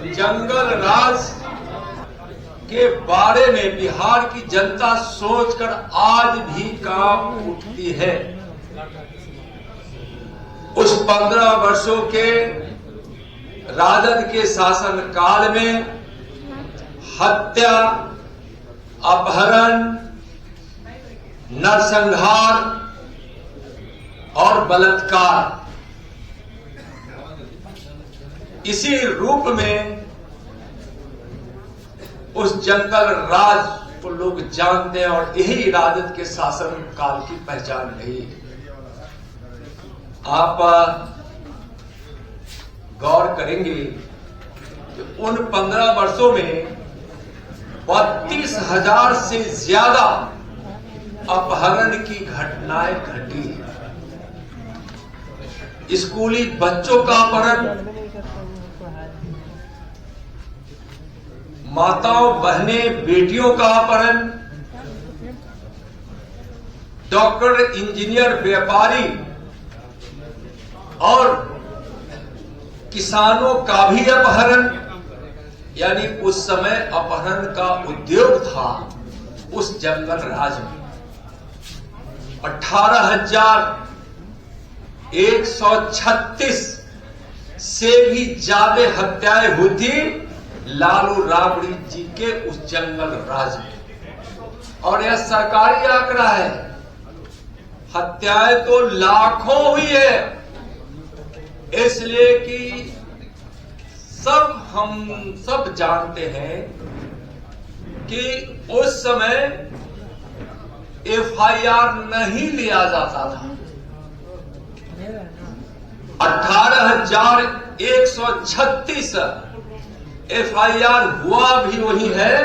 जंगल राज के बारे में बिहार की जनता सोचकर आज भी कांप उठती है। उस 15 वर्षों के राजद के शासन काल में हत्या, अपहरण, नरसंहार और बलात्कार इसी रूप में उस जंगल राज को लोग जानते हैं और यही राजद के शासन काल की पहचान रही। आप गौर करेंगे कि उन 15 वर्षों में 32,000 से ज्यादा अपहरण की घटनाएं घटी। स्कूली बच्चों का अपहरण, माताओं, बहनें, बेटियों का अपहरण, डॉक्टर, इंजीनियर, व्यापारी और किसानों का भी अपहरण। यानी उस समय अपहरण का उद्योग था उस जंगल राज में। 18,136 से भी ज्यादा हत्याएं हुई थी लालू राबड़ी जी के उस जंगल राज में। और यह सरकारी आंकड़ा है। हत्याएं तो लाखों हुई है, इसलिए कि हम सब जानते हैं कि उस समय FIR नहीं लिया जाता था। 18,136 FIR हुआ भी वही है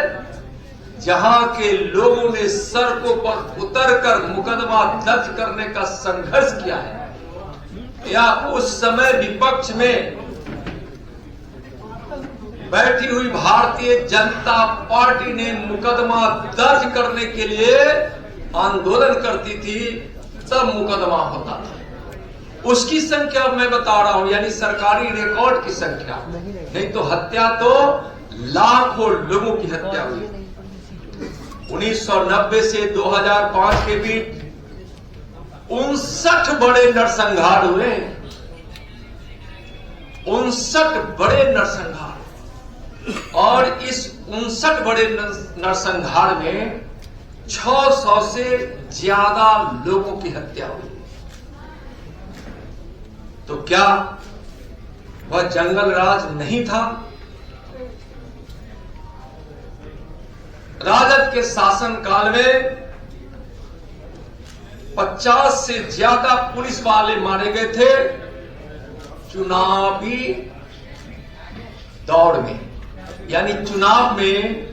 जहां के लोगों ने सड़कों पर उतरकर मुकदमा दर्ज करने का संघर्ष किया है, या उस समय विपक्ष में बैठी हुई भारतीय जनता पार्टी ने मुकदमा दर्ज करने के लिए आंदोलन करती थी, तब मुकदमा होता था। उसकी संख्या मैं बता रहा हूं, यानी सरकारी रिकॉर्ड की संख्या, नहीं तो हत्या तो लाखों लोगों की हत्या हुई। 1990 से 2005 के बीच 59 बड़े नरसंहार हुए। 59 बड़े नरसंहार, और इस 59 बड़े नरसंहार में 600 से ज्यादा लोगों की हत्या हुई। तो क्या वह जंगल राज नहीं था? राजद के शासन काल में 50 से ज्यादा पुलिस वाले मारे गए थे चुनावी दौड़ में। यानी चुनाव में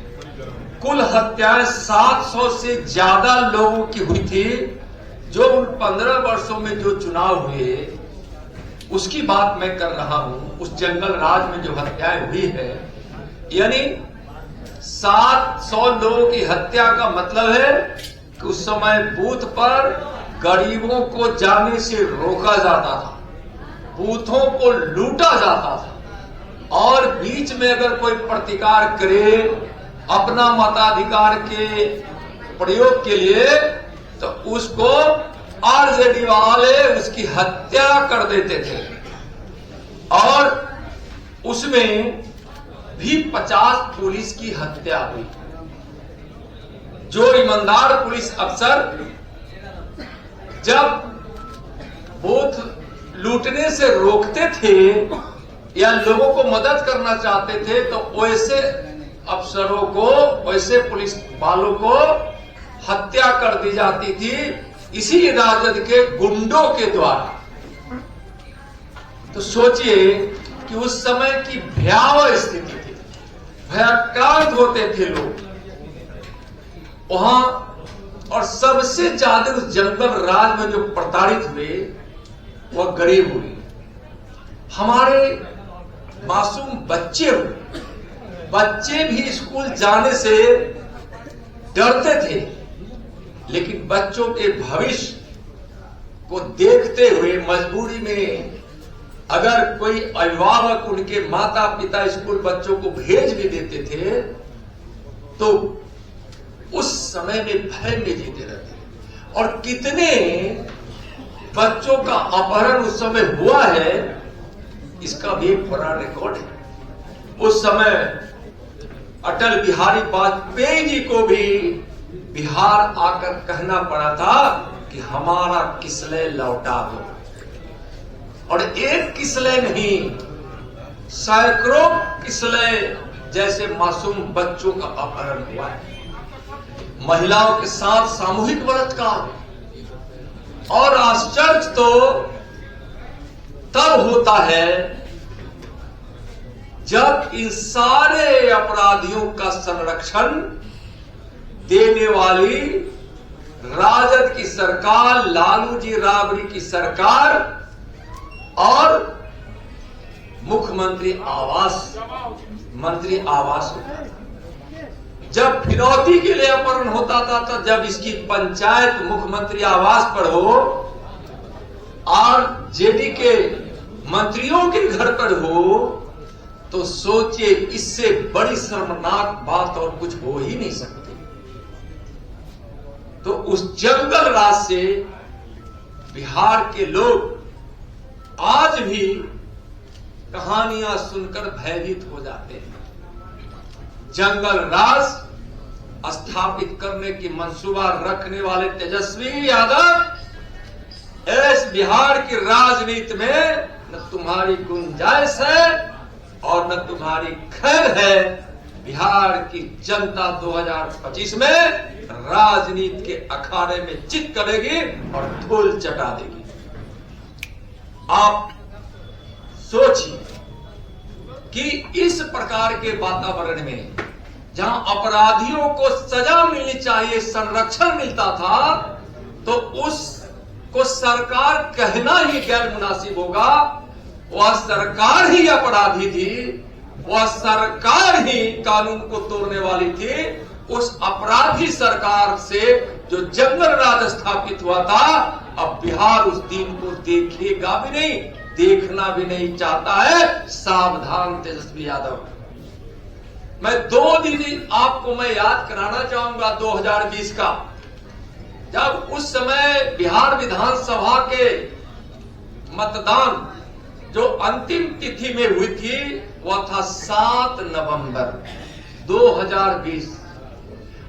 कुल हत्याएं 700 से ज्यादा लोगों की हुई थी। जो उन 15 वर्षों में जो चुनाव हुए उसकी बात मैं कर रहा हूं। उस जंगल राज में जो हत्याएं हुई है, यानी 700 लोगों की हत्या का मतलब है कि उस समय बूथ पर गरीबों को जाने से रोका जाता था, बूथों को लूटा जाता था, और बीच में अगर कोई प्रतिकार करे अपना मताधिकार के प्रयोग के लिए तो उसको आरजेडी वाले उसकी हत्या कर देते थे। और उसमें भी 50 पुलिस की हत्या हुई। जो ईमानदार पुलिस अफसर जब बूथ लूटने से रोकते थे या लोगों को मदद करना चाहते थे तो वैसे अफसरों को, वैसे पुलिस वालों को हत्या कर दी जाती थी इसी राजद के गुंडों के द्वारा। तो सोचिए कि उस समय की भयावह स्थिति थी, भयाक्रांत होते थे लोग वहां। और सबसे ज्यादा उस जंगल राज में जो प्रताड़ित हुए वह गरीब हुए, हमारे मासूम बच्चे हुए। बच्चे भी स्कूल जाने से डरते थे, लेकिन बच्चों के भविष्य को देखते हुए मजबूरी में अगर कोई अभिभावक उनके माता पिता स्कूल बच्चों को भेज भी देते थे तो उस समय में भय में जीते रहते थे। और कितने बच्चों का अपहरण उस समय हुआ है, इसका भी एक बड़ा रिकॉर्ड है। उस समय अटल बिहारी वाजपेयी जी को भी बिहार आकर कहना पड़ा था कि हमारा किसले लौटा दो। और एक किसले नहीं, सैकड़ों किसले जैसे मासूम बच्चों का अपहरण हुआ है। महिलाओं के साथ सामूहिक बलात्कार। और आश्चर्य तो तब होता है जब इन सारे अपराधियों का संरक्षण देने वाली राजद की सरकार, लालू जी राबड़ी की सरकार और मुख्यमंत्री मंत्री आवास होता था। जब फिरौती के लिए अपहरण होता था तो जब इसकी पंचायत मुख्यमंत्री आवास पर हो और जेडी के मंत्रियों के घर पर हो तो सोचिए, इससे बड़ी शर्मनाक बात और कुछ हो ही नहीं सकती। तो उस जंगल राज से बिहार के लोग आज भी कहानियां सुनकर भयभीत हो जाते हैं। जंगल राज स्थापित करने की मंसूबा रखने वाले तेजस्वी यादव इस बिहार की राजनीति में न तुम्हारी गुंजाइश है और न तुम्हारी खैर है। बिहार की जनता 2025 में राजनीति के अखाड़े में चित करेगी और धूल चटा देगी। आप सोचिए कि इस प्रकार के वातावरण में जहां अपराधियों को सजा मिलनी चाहिए, संरक्षण मिलता था, तो उसको सरकार कहना ही गैर मुनासिब होगा। वह सरकार ही अपराधी थी, वह सरकार ही कानून को तोड़ने वाली थी। उस अपराधी सरकार से जो जंगल राज स्थापित हुआ था, अब बिहार उस दिन को देखेगा भी नहीं, देखना भी नहीं चाहता है। सावधान तेजस्वी यादव। मैं 2 दिन आपको मैं याद कराना चाहूंगा 2020 का, जब उस समय बिहार विधानसभा के मतदान जो अंतिम तिथि में हुई थी वह था 7 नवंबर 2020।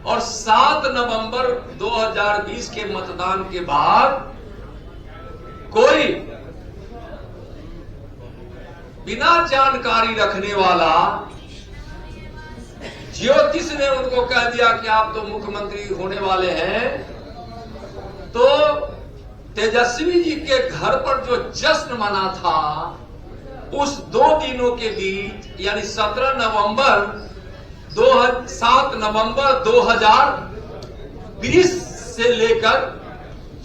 और 7 नवंबर 2020 के मतदान के बाद कोई बिना जानकारी रखने वाला ज्योतिष ने उनको कह दिया कि आप तो मुख्यमंत्री होने वाले हैं। तो तेजस्वी जी के घर पर जो जश्न मना था, उस 2 दिनों के बीच यानी 7 नवंबर 2020 से लेकर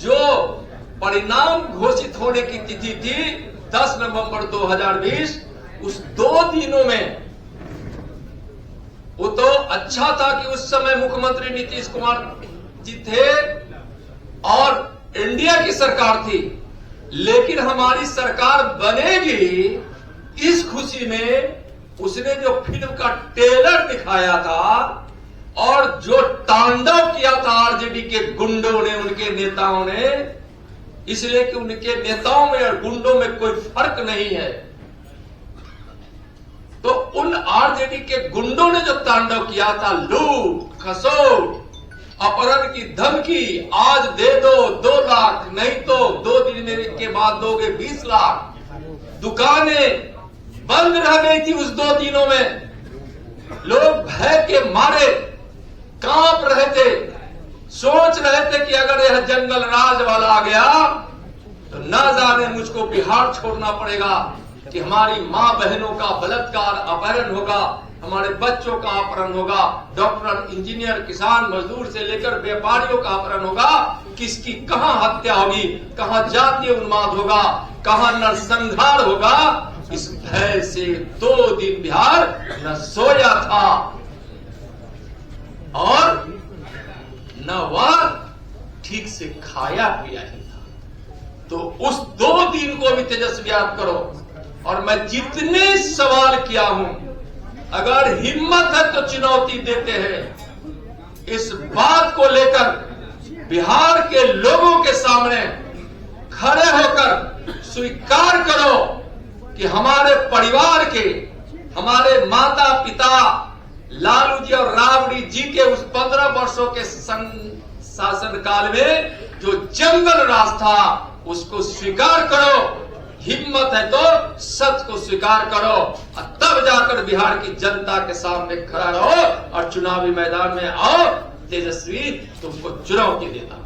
जो परिणाम घोषित होने की तिथि थी 10 नवंबर 2020, उस 2 दिनों में वो तो अच्छा था कि उस समय मुख्यमंत्री नीतीश कुमार जी थे और इंडिया की सरकार थी, लेकिन हमारी सरकार बनेगी इस खुशी में उसने जो फिल्म का ट्रेलर दिखाया था और जो तांडव किया था आरजेडी के गुंडों ने, उनके नेताओं ने, इसलिए कि उनके नेताओं में और गुंडों में कोई फर्क नहीं है। तो उन आरजेडी के गुंडों ने जो तांडव किया था, लूट खसोट अपहरण की धमकी, आज दे दो 2 लाख, नहीं तो 2 दिन के बाद दोगे 20 लाख। दुकानें बंद रह गई थी उस 2 दिनों में। लोग भय के मारे कांप रहे थे, सोच रहे थे कि अगर यह जंगल राज वाला आ गया तो न जाने मुझको बिहार छोड़ना पड़ेगा, कि हमारी मां बहनों का बलात्कार अपहरण होगा, हमारे बच्चों का अपहरण होगा, डॉक्टर इंजीनियर किसान मजदूर से लेकर व्यापारियों का अपहरण होगा। किसकी कहां हत्या होगी, कहां जातीय उन्माद होगा, कहां नरसंहार होगा। इस भय से 2 दिन बिहार न सोया था और न वह ठीक से खाया पिया ही था। तो उस 2 दिन को भी तेजस्वी याद करो। और मैं जितने सवाल किया हूं, अगर हिम्मत है तो चुनौती देते हैं। इस बात को लेकर बिहार के लोगों के सामने खड़े होकर स्वीकार करो कि हमारे परिवार के, हमारे माता पिता लालू जी और राबड़ी जी के उस 15 वर्षों के शासन काल में जो जंगल राज था, उसको स्वीकार करो। हिम्मत है तो सत्य को स्वीकार करो और तब जाकर बिहार की जनता के सामने खड़ा रहो और चुनावी मैदान में आओ। तेजस्वी तुमको चुनौती देता।